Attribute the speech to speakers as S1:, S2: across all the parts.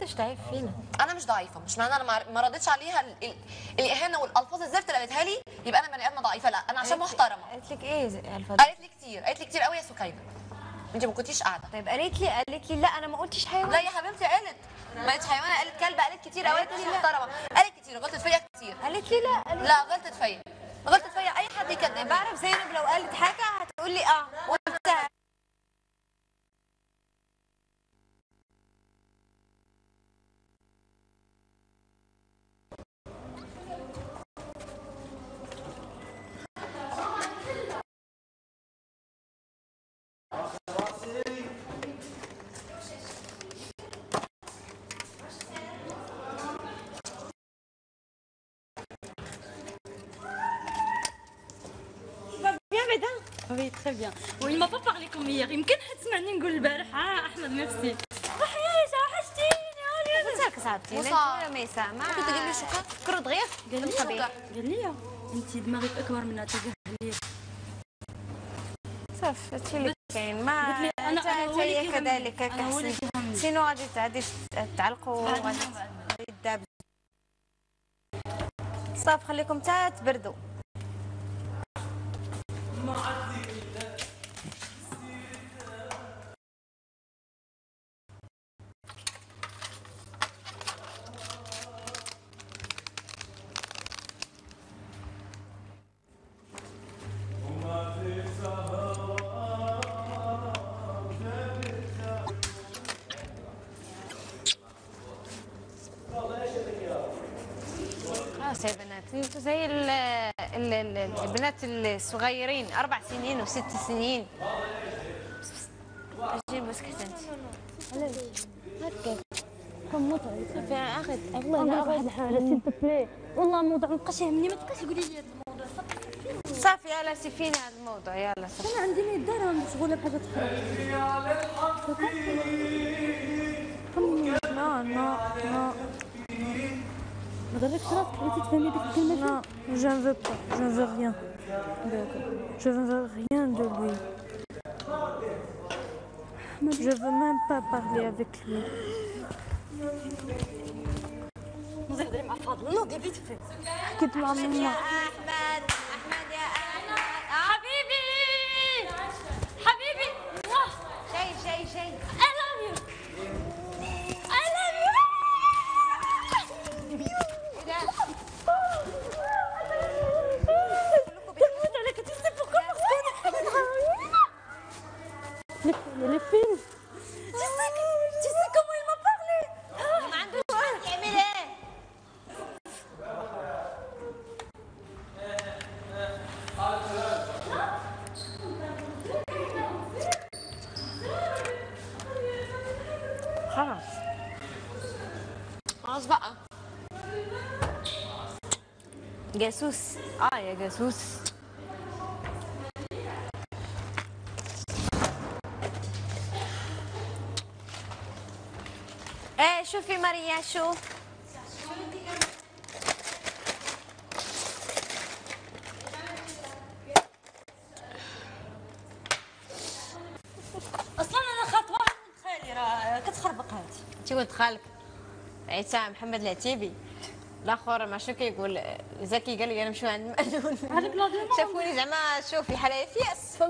S1: حدش ضعيف فينا.
S2: انا مش ضعيفه، مش معنى انا ما ردتش عليها الاهانه والالفاظ الزفت اللي قالتها لي يبقى انا بني ادمه ضعيفه. لا، انا عشان محترمه.
S1: قالت لك ايه الفاظ؟
S2: قالت لي كتير قوي يا سكينه. انت ما كنتيش قاعده.
S1: طيب قالت لي لا انا ما قلتش حيوان.
S2: لا يا حبيبتي، قالت ما قالتش حيوانه، قالت كلبه، قالت كتير قوي، قالت مش محترمه، قالت كتير، غلطت فيا كتير.
S1: قالت لي لا.
S2: لا، غلطت فيا اي حد يكذبني.
S1: بعرف زينب لو قالت حاجه هتقول لي قلتها.
S3: Oui, très bien. Oui, il m'a pas parlé comme hier. يمكن حتسمعني نقول البارح احمد نفسي. وحياتي وحشتيني.
S1: مازالك صاحبتي
S2: وصار
S1: ميسا ما
S2: ممكن تجيب لي شوكه؟
S1: كرة دغيا
S3: قال لي انت دماغك اكبر منها تجاه لي.
S1: صافي هادشي اللي كاين. ما
S3: قلت لي انا
S1: هي كذلك
S3: انا هو اللي كيهمني.
S1: سينو غادي تعلقوا غادي يداب. صافي خليكم حتى تبردوا. خلاص يا بنات، انتوا زي البنات الصغيرين 4 سنين و6 سنين. جيب بس كحتنت.
S3: هكا كم متعب. صافي اخذ والله واحد الحاجه سيل بلاي. والله الموضوع مابقاش يهمني، ما تبقاش تقولي لي هذا الموضوع.
S1: صافي يلا سيفيني هذا الموضوع يلا صافي.
S3: انا عندي ما يدار، مشغوله بحاجات اخرى.
S1: نو نو نو
S3: ما ضركش راسك بغيتي تفهمي ديك الكلمه.
S1: Non, je ne veux pas, je ne veux rien. Je ne veux rien de lui. Je veux même pas parler avec lui.
S3: نزيد هضري مع فاضل. نوضي فيت فيت.
S1: حكيت مع ماما.
S2: احمد يا احمد.
S3: حبيبي حبيبي.
S1: شيء
S3: I love you. I love you. Les films. Tu sais comment il m'a parlé.
S1: ما عندوش وقت يعمل ايه؟
S2: خلاص بقى.
S1: جاسوس. يا جاسوس. شوفي ماريا شو
S3: اصلا انا خاط واحد من خالي راه كتخربق هادي.
S1: انت ولد خالك عيسى محمد العتيبي الاخر ما شو كيقول زكي قال لي انا نمشيو عند مأذون. شافوني زعما شوفي حاليا فياس.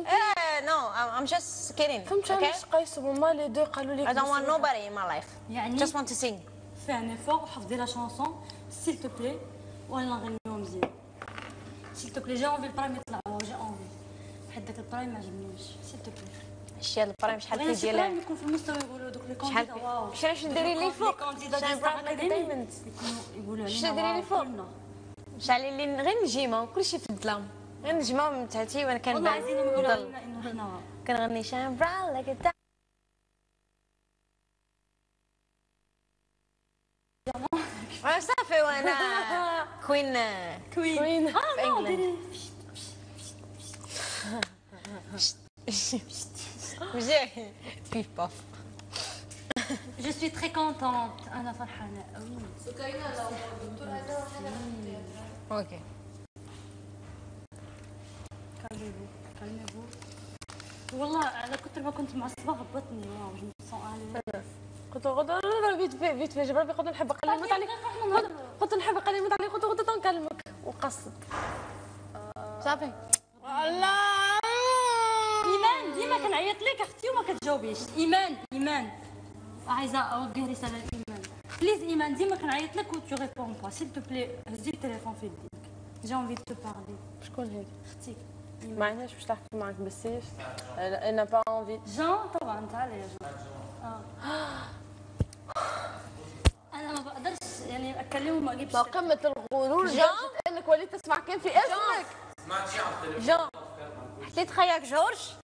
S1: نو ام جاست كيدين.
S4: فهمت علاش قيسوا هما لي دو قالوا لي
S1: I don't want nobody in my life.
S3: يعني
S1: just want to sing.
S3: في ان ايفور وحفظي لا شونسون سيل تو بلاي وانا نغنيو مزيان. سيل تو بلاي جا اونفي البرايم يطلعوا جا اونفي حيت داك البرايم ما عجبنيش. سيل تو بلاي
S1: شتي هاد البرايم شحال فيه
S3: ديالها
S1: ديالها
S3: يكون في المستوى يقولوا دوك لي
S1: شحال
S3: كونديدا واو.
S1: شحال باش نديري لي فوق
S3: شحال
S1: دايموند
S3: يقولوا
S1: شتي ديري لي فوق شعلي لي غير نجيمه وكلشي في الظلام غير نجمه من تحتي وانا
S3: والله
S1: كنبان
S3: عايزين يقولوا لنا انه حنا
S1: كنغني شان برا لايك صافي وانا كوين
S3: كوين.
S1: في انجلند مزيان بيف باف.
S3: جو سوي تري كونتونت. انا فرحانه قوي.
S1: اوكي
S3: والله على كثر ما كنت معصبه هبطني. واو جو مي سون
S4: قلت له غدا فيت في جبربي قلت له نحب اكلمك عليك قلت له نحب اكلمك عليك قلت له غدا نكلمك وقصد
S1: صافي
S4: الله
S3: ايمان ديما كنعيط لك اختي وما كتجاوبيش. ايمان عايزه اوجه رساله لايمان. بليز ايمان ديما كنعيط لك و تو ريبون با سيل تو بلي هزي التليفون في يديك. جي انفي دو بارلي.
S4: شكون هيك؟
S3: اختي
S4: ما عندناش باش تحكي معك بالسيف انا با انفي
S3: جان طبعا تعالي يا جان. انا ما بقدرش يعني اتكلم وما اجيبش.
S4: ما قمه الغرور لدرجه انك وليت تسمع كان في اسمك
S1: جون حكيت خياك جورج